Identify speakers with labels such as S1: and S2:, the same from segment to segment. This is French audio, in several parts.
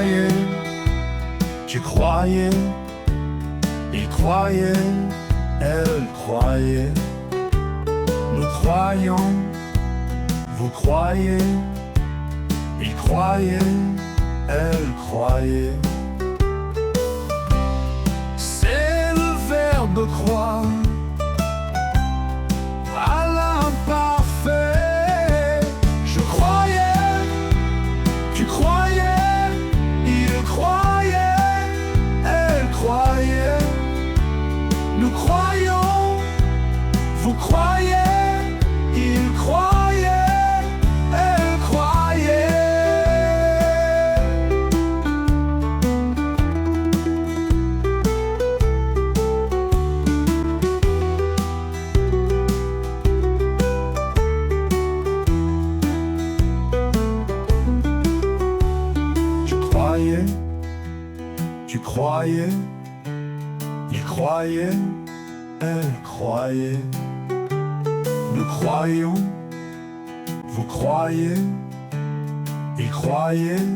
S1: croyais, tu croyais, il croyait, elle croyait. Nous croyons, vous croyez, il croyait, elle croyait. C'est le verbe croire à l'imparfait. Je croyais, tu croyais, il croyait, elle croyait. Nous croyons, vous croyez, il croyait, elle croyait. Tu croyais, il croyait, elle croyait. Nous croyons, vous croyez, il croyait,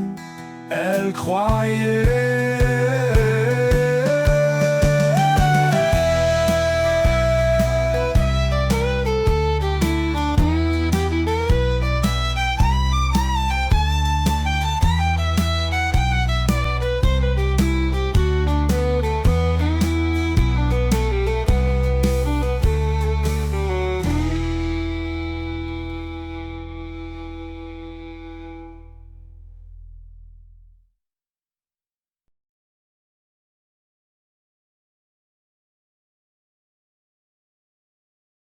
S1: elle croyait.